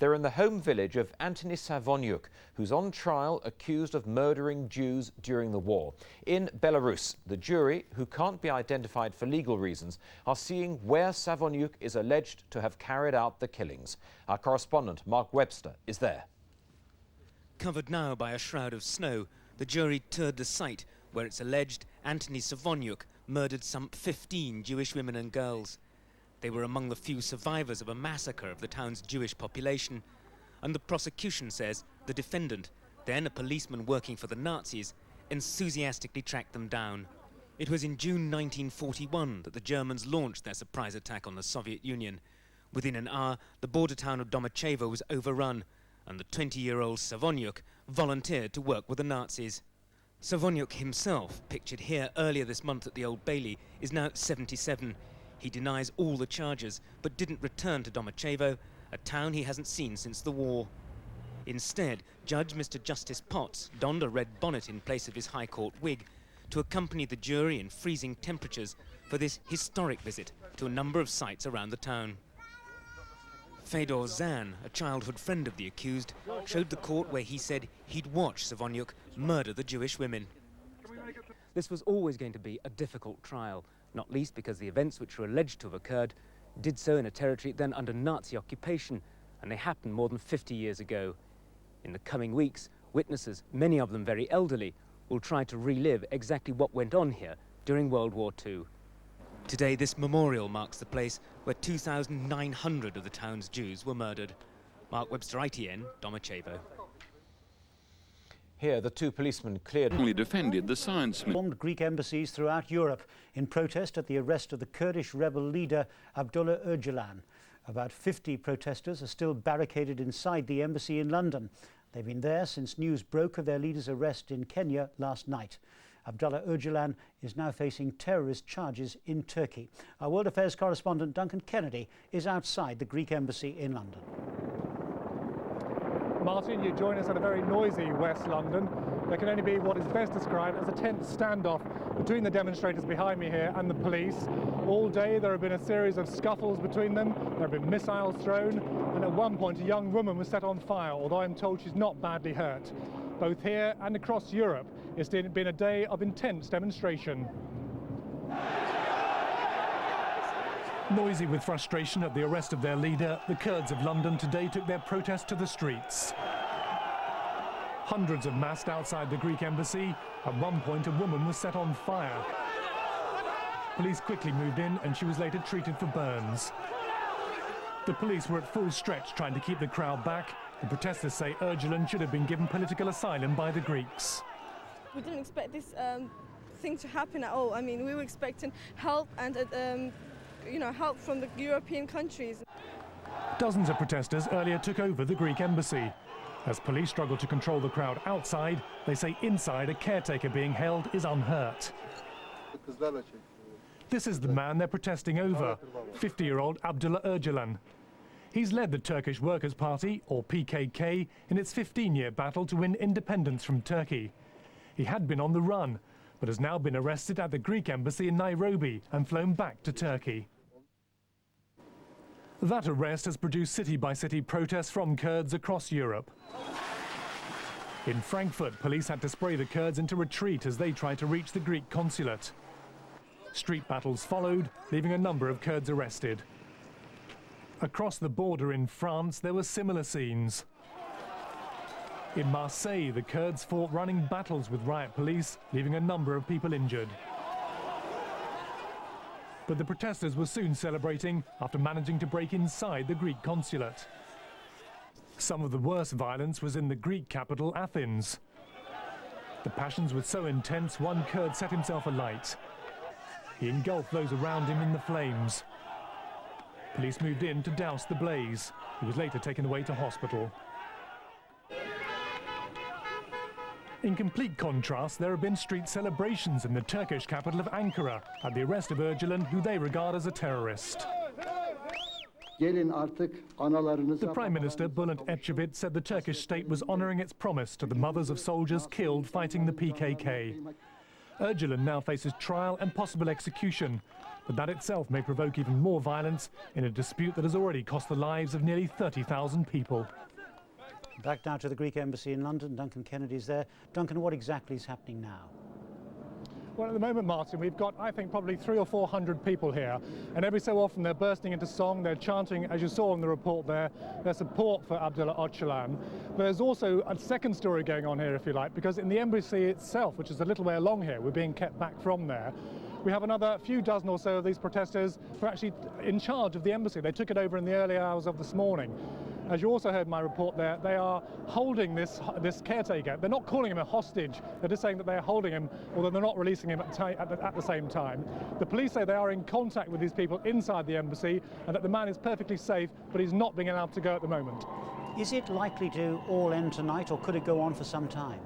They're in the home village of Antony Savonyuk, who's on trial accused of murdering Jews during the war. In Belarus, the jury, who can't be identified for legal reasons, are seeing where Savonyuk is alleged to have carried out the killings. Our correspondent, Mark Webster, is there. Covered now by a shroud of snow, the jury toured the site where it's alleged Antony Savonyuk murdered some 15 Jewish women and girls. They were among the few survivors of a massacre of the town's Jewish population, and the prosecution says the defendant, then a policeman working for the Nazis, enthusiastically tracked them down. It was in June 1941 that the Germans launched their surprise attack on the Soviet Union. Within an hour, the border town of WW2 was overrun, and the 20-year-old Savonyuk volunteered to work with the Nazis. Savonyuk himself, pictured here earlier this month at the Old Bailey, is now 77. He denies all the charges, but didn't return to WW2, a town he hasn't seen since the war. Instead, Judge Mr. Justice Potts donned a red bonnet in place of his High Court wig to accompany the jury in freezing temperatures for this historic visit to a number of sites around the town. Fedor Zan, a childhood friend of the accused, showed the court where he said he'd watched Savonyuk murder the Jewish women. This was always going to be a difficult trial, not least because the events which were alleged to have occurred did so in a territory then under Nazi occupation, and they happened more than 50 years ago. In the coming weeks, witnesses, many of them very elderly, will try to relive exactly what went on here during World War II. Today, this memorial marks the place where 2,900 of the town's Jews were murdered. Mark Webster, ITN, WW2. Here, the two policemen cleared... defended the science... ...formed Greek embassies throughout Europe in protest at the arrest of the Kurdish rebel leader Abdullah Öcalan. About 50 protesters are still barricaded inside the embassy in London. They've been there since news broke of their leader's arrest in Kenya last night. Abdullah Öcalan is now facing terrorist charges in Turkey. Our World Affairs correspondent Duncan Kennedy is outside the Greek embassy in London. Martin, you join us at a very noisy West London. There can only be what is best described as a tense standoff between the demonstrators behind me here and the police. All day there have been a series of scuffles between them, there have been missiles thrown, and at one point a young woman was set on fire, although I'm told she's not badly hurt. Both here and across Europe, it's been a day of intense demonstration. Noisy with frustration at the arrest of their leader, the Kurds of London today took their protest to the streets. Hundreds have massed outside the Greek embassy. At one point, a woman was set on fire. Police quickly moved in and she was later treated for burns. The police were at full stretch trying to keep the crowd back. The protesters say Öcalan should have been given political asylum by the Greeks. We didn't expect this thing to happen at all. I mean, we were expecting help and help from the European countries. Dozens of protesters earlier took over the Greek embassy. As police struggle to control the crowd outside, they say inside a caretaker being held is unhurt. This is the man they're protesting over, 50-year-old Abdullah Öcalan. He's led the Turkish Workers' Party, or PKK, in its 15-year battle to win independence from Turkey. He had been on the run, but has now been arrested at the Greek embassy in Nairobi and flown back to Turkey. That arrest has produced city-by-city protests from Kurds across Europe. In Frankfurt, police had to spray the Kurds into retreat as they tried to reach the Greek consulate. Street battles followed, leaving a number of Kurds arrested. Across the border in France, there were similar scenes. In Marseille, the Kurds fought running battles with riot police, leaving a number of people injured. But the protesters were soon celebrating after managing to break inside the Greek consulate. Some of the worst violence was in the Greek capital, Athens. The passions were so intense, one Kurd set himself alight. He engulfed those around him in the flames. Police moved in to douse the blaze. He was later taken away to hospital. In complete contrast, there have been street celebrations in the Turkish capital of Ankara at the arrest of Öcalan, who they regard as a terrorist. The Prime Minister, Bülent Ecevit, said the Turkish state was honouring its promise to the mothers of soldiers killed fighting the PKK. Öcalan now faces trial and possible execution, but but that itself may provoke even more violence in a dispute that has already cost the lives of nearly 30,000 people. Back now to the Greek embassy in London. Duncan Kennedy's there. Duncan, what exactly is happening now? Well, at the moment, Martin, we've got, I think, probably 300 or 400 people here, and every so often they're bursting into song, they're chanting, as you saw in the report there, their support for Abdullah Öcalan. But there's also a second story going on here, if you like, because in the embassy itself, which is a little way along here, we're being kept back from there, we have another few dozen or so of these protesters who are actually in charge of the embassy. They took it over in the early hours of this morning. As you also heard in my report there, they are holding this caretaker. They're not calling him a hostage, they're just saying that they are holding him, although they're not releasing him at the same time. The police say they are in contact with these people inside the embassy and that the man is perfectly safe, but he's not being allowed to go at the moment. Is it likely to all end tonight, or could it go on for some time?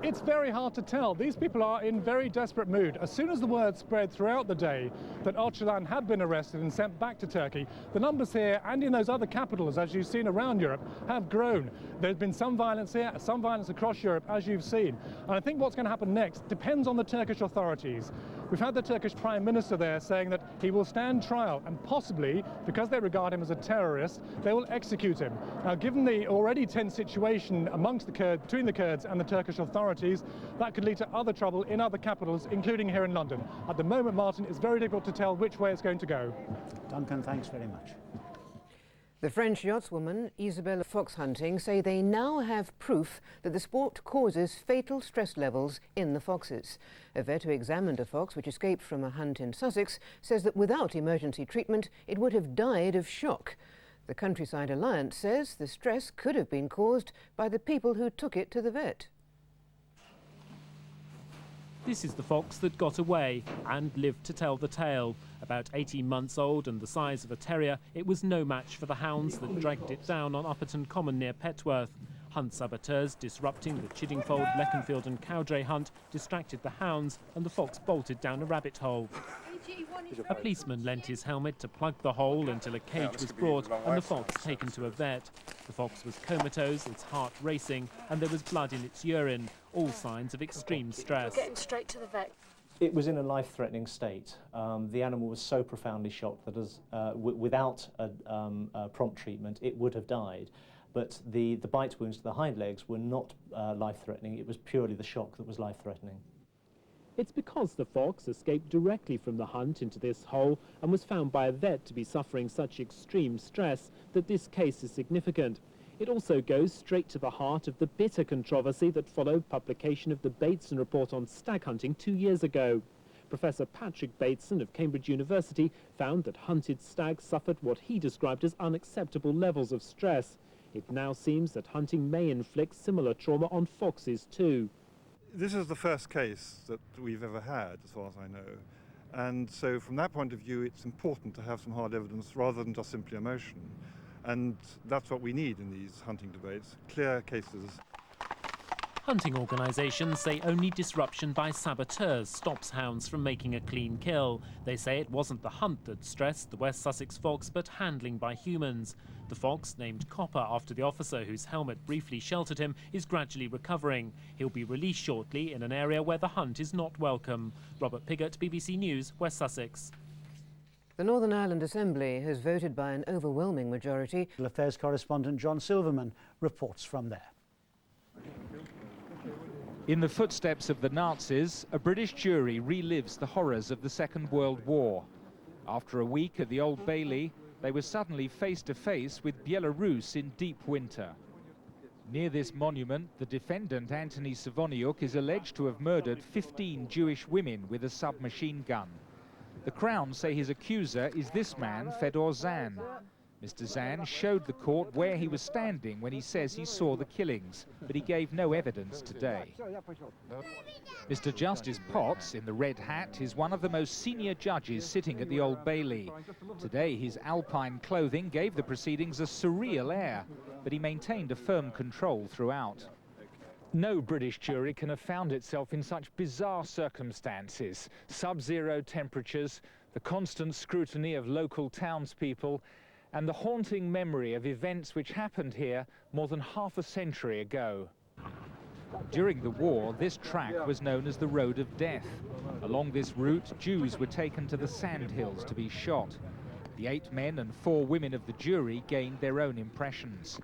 It's very hard to tell. These people are in very desperate mood. As soon as the word spread throughout the day that Öcalan had been arrested and sent back to Turkey, the numbers here and in those other capitals, as you've seen around Europe, have grown. There's been some violence here, some violence across Europe, as you've seen. And I think what's going to happen next depends on the Turkish authorities. We've had the Turkish Prime Minister there saying that he will stand trial and possibly, because they regard him as a terrorist, they will execute him. Now, given the already tense situation amongst the Kurds, between the Kurds and the Turkish authorities, that could lead to other trouble in other capitals, including here in London. At the moment, Martin, it's very difficult to tell which way it's going to go. Duncan, thanks very much. The French yachtswoman Isabelle fox hunting say they now have proof that the sport causes fatal stress levels in the foxes. A vet who examined a fox which escaped from a hunt in Sussex says that without emergency treatment it would have died of shock. The Countryside Alliance says the stress could have been caused by the people who took it to the vet. This is the fox that got away and lived to tell the tale. About 18 months old and the size of a terrier, it was no match for the hounds that dragged it down on Upperton Common near Petworth. Hunt saboteurs disrupting the Chiddingfold, Leconfield and Cowdray hunt distracted the hounds and the fox bolted down a rabbit hole. A policeman lent his helmet to plug the hole until a cage was brought and the fox taken to a vet. The fox was comatose, its heart racing, and there was blood in its urine, all signs of extreme stress. Getting straight to the vet. It was in a life-threatening state. The animal was so profoundly shocked that without prompt treatment, it would have died. But the bite wounds to the hind legs were not life-threatening. It was purely the shock that was life-threatening. It's because the fox escaped directly from the hunt into this hole and was found by a vet to be suffering such extreme stress that this case is significant. It also goes straight to the heart of the bitter controversy that followed publication of the Bateson report on stag hunting 2 years ago. Professor Patrick Bateson of Cambridge University found that hunted stags suffered what he described as unacceptable levels of stress. It now seems that hunting may inflict similar trauma on foxes too. This is the first case that we've ever had, as far as I know. And so from that point of view, it's important to have some hard evidence rather than just simply emotion. And that's what we need in these hunting debates, clear cases. Hunting organisations say only disruption by saboteurs stops hounds from making a clean kill. They say it wasn't the hunt that stressed the West Sussex fox, but handling by humans. The fox, named Copper after the officer whose helmet briefly sheltered him, is gradually recovering. He'll be released shortly in an area where the hunt is not welcome. Robert Piggott, BBC News, West Sussex. The Northern Ireland Assembly has voted by an overwhelming majority. Affairs correspondent John Silverman reports from there. In the footsteps of the Nazis, a British jury relives the horrors of the Second World War. After a week at the Old Bailey, they were suddenly face to face with Belarus in deep winter. Near this monument, the defendant, Antony Savoniuk, is alleged to have murdered 15 Jewish women with a submachine gun. The Crown say his accuser is this man, Fedor Zan. Mr. Zan showed the court where he was standing when he says he saw the killings, but he gave no evidence today. Mr. Justice Potts, in the red hat, is one of the most senior judges sitting at the Old Bailey. Today, his alpine clothing gave the proceedings a surreal air, but he maintained a firm control throughout. No British jury can have found itself in such bizarre circumstances. Sub-zero temperatures, the constant scrutiny of local townspeople, and the haunting memory of events which happened here more than half a century ago. During the war, this track was known as the Road of Death. Along this route, Jews were taken to the sandhills to be shot. The 8 men and 4 women of the jury gained their own impressions.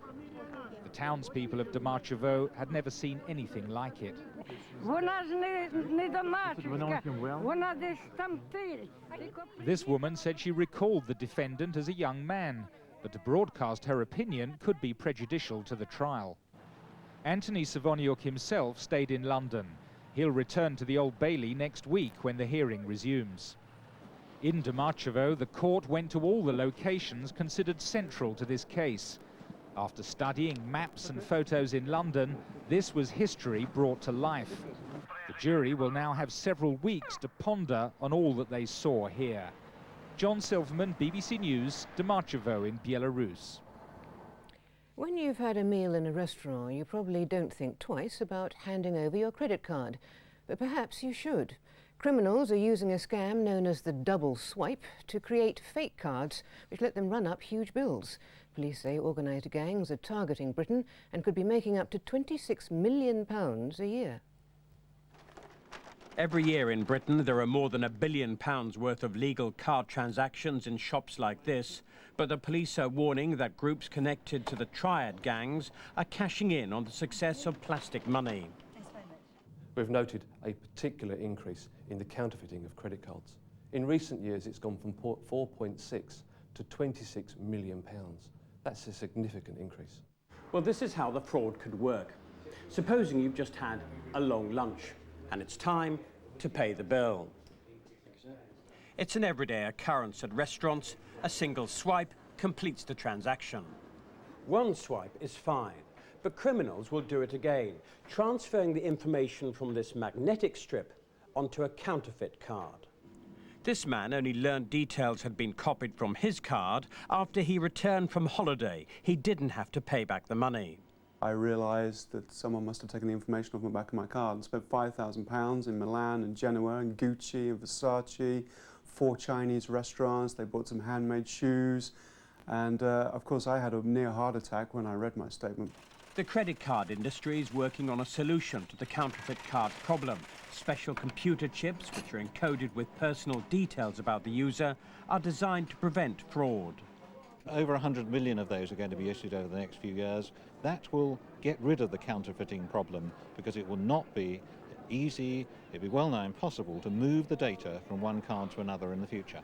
The townspeople of Demarchevo had never seen anything like it. This woman said she recalled the defendant as a young man, but to broadcast her opinion could be prejudicial to the trial. Antony Savoniuk himself stayed in London. He'll return to the Old Bailey next week when the hearing resumes. In Demarchevo, the court went to all the locations considered central to this case. After studying maps and photos in London, this was history brought to life. The jury will now have several weeks to ponder on all that they saw here. John Silverman, BBC News, Demarchevo in Belarus. When you've had a meal in a restaurant, you probably don't think twice about handing over your credit card. But perhaps you should. Criminals are using a scam known as the double swipe to create fake cards which let them run up huge bills. Police say organised gangs are targeting Britain and could be making up to £26 million a year. Every year in Britain, there are more than £1 billion worth of legal card transactions in shops like this. But the police are warning that groups connected to the triad gangs are cashing in on the success of plastic money. We've noted a particular increase in the counterfeiting of credit cards. In recent years, it's gone from 4.6 to £26 million. That's a significant increase. Well, this is how the fraud could work. Supposing you've just had a long lunch and it's time to pay the bill. It's an everyday occurrence at restaurants. A single swipe completes the transaction. One swipe is fine, but criminals will do it again, transferring the information from this magnetic strip onto a counterfeit card. This man only learned details had been copied from his card after he returned from holiday. He didn't have to pay back the money. I realised that someone must have taken the information off the back of my card and spent £5,000 in Milan and Genoa and Gucci and Versace, 4 Chinese restaurants. They bought some handmade shoes, and of course I had a near heart attack when I read my statement. The credit card industry is working on a solution to the counterfeit card problem. Special computer chips, which are encoded with personal details about the user, are designed to prevent fraud. Over 100 million of those are going to be issued over the next few years. That will get rid of the counterfeiting problem because it will not be easy, it'll be well nigh impossible to move the data from one card to another in the future.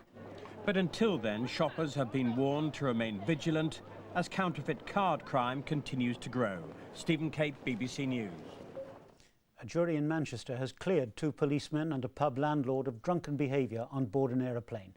But until then, shoppers have been warned to remain vigilant as counterfeit card crime continues to grow. Stephen Cape, BBC News. A jury in Manchester has cleared 2 policemen and a pub landlord of drunken behaviour on board an aeroplane.